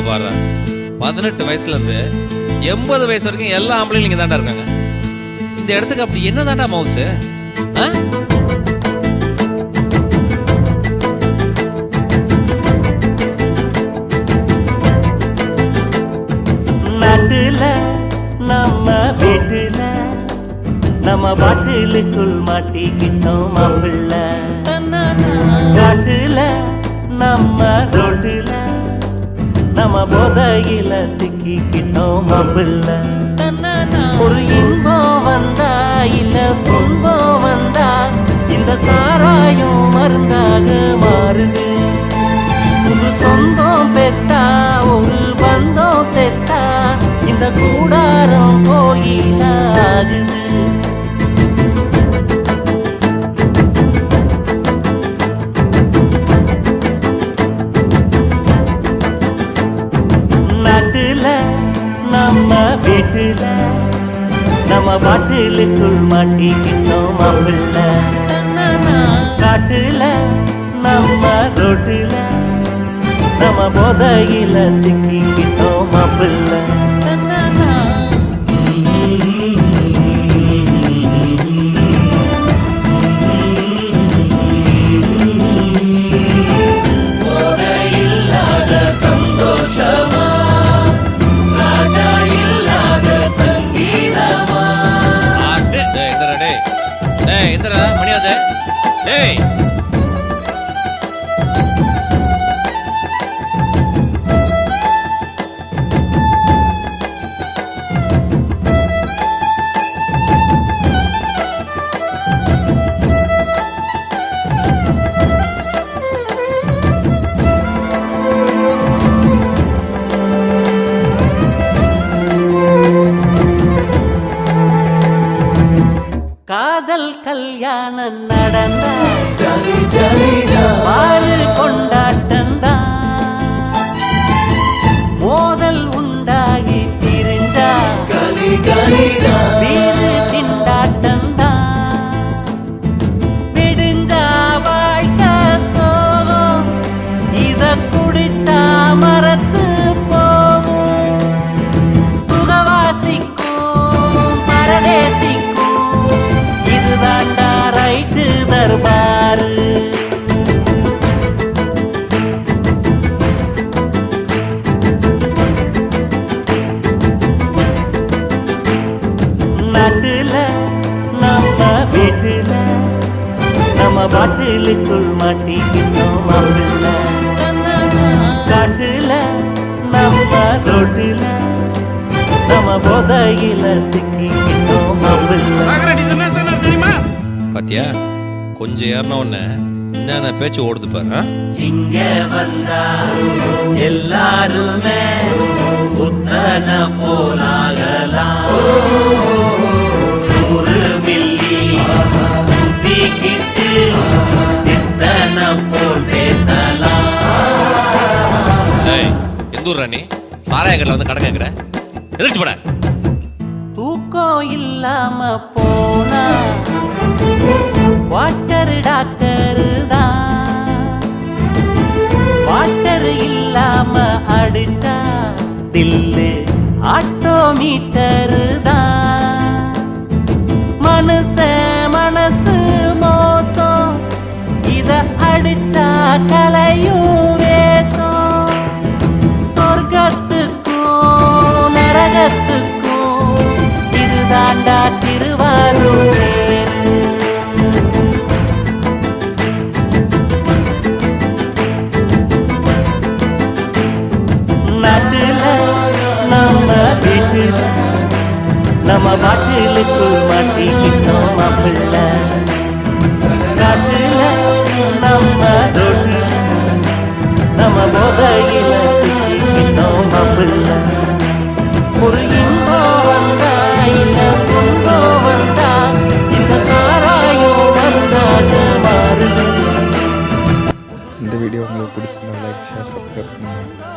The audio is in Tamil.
இந்த பாரு 18 வயசுல இருந்து 80 வயசு வரைக்கும் எல்லா ஆம்பளையும் இங்க தாண்டா இருக்காங்க. இந்த இடத்துக்கு அப்படி என்ன தாண்டா மவுஸ்? நாட்டுல நம்ம வீட்டுல நம்ம பாட்டிலுக்குள் மாட்டிக்கிட்டோம் மாப்பிள்ள. காட்டுல நம்ம ரோட்டுல நம்ம போதையில சிக்கிக்கிட்டோம் மாப்பிள்ள. ஒரு இன்பம் வந்தா இல்ல துன்பம் வந்தா இந்த சாராயம் மருந்தாக மாறுது. புது சொந்தம் பெத்தா ஒரு பந்தம் செத்தா இந்த கூடாரம் கோயில ஆகுது. நாட்டுல நம்ம வீட்டுல நம்ம பாட்டிலுக்குள் மாட்டிக்கிட்டோம் மாப்பிள்ள. காட்டுல நம்ம ரோட்டுல நம்ம போதையில சிக்கிக்கிட்டோம் மாப்பிள்ள. மணியாதே டேய் காதல் கல்யாணம் நடந்தா பாரு கொண்டாட்டந்தா. மோதல் உண்டாகி பிரிஞ்சா வீடு திண்டாட்டந்தா. விடிஞ்சா வாழ்க்கை சோகம் இத குடிச்சா மரத்து போகும். சுகவாசிக்கும் பரதேசிக்கும் இதுதாண்டா ரைட்டு தர்பாரு. நாட்டுல நம்ம வீட்டுல நம்ம பாட்டிலுக்குள் மாட்டிக்கிட்டோம் மாப்பிள்ள. காட்டுல நம்ம ரோட்டுல நம்ம போதையில சிக்கிக்கிட்டோம் மாப்பிள்ள. பாத்தியா கொஞ்சம் ஏறின உடனே என்னென்ன பேச்சு ஓடுது பாரு. இங்க வந்தா எல்லாருமே புத்தன போலாகலாம். 100 மில்லி ஊத்திக்கிட்டு சித்தன போல் பேசலாம். எந்த ஊர் ராணி சாராய கடையில் வந்து கடை கேட்குற? எதிர்த்து போட. தூக்கம் இல்லாம போனா வாட்டர் டாக்டர் தான். வாட்டர் இல்லாம அடிச்சா தில்லு ஆட்டோமீட்டர் தான். மனசு மோசம் இத அடிச்சா கலையும் வேஷம். சொர்க்கத்துக்கும் நரகத்துக்கும் இதுதாண்டா திருவாரூர் பேரு. நாட்டுல நம்ம வீட்டுல நம்ம பாட்டிலுக்குள் மாட்டிக்கிட்டோம் மாப்பிள்ள. காட்டுல நம்ம ரோட்டுல நம்ம போதையில சிக்கிக்கிட்டோம் மாப்பிள்ள. ஒரு இன்பம் வந்தா இல்ல துன்பம் வந்தா இந்த சாராயம் மருந்தாக மாறுது. இந்த வீடியோ உங்களுக்கு பிடிச்சிருந்தா லைக் ஷேர் சப்ஸ்கிரைப் பண்ணுங்க.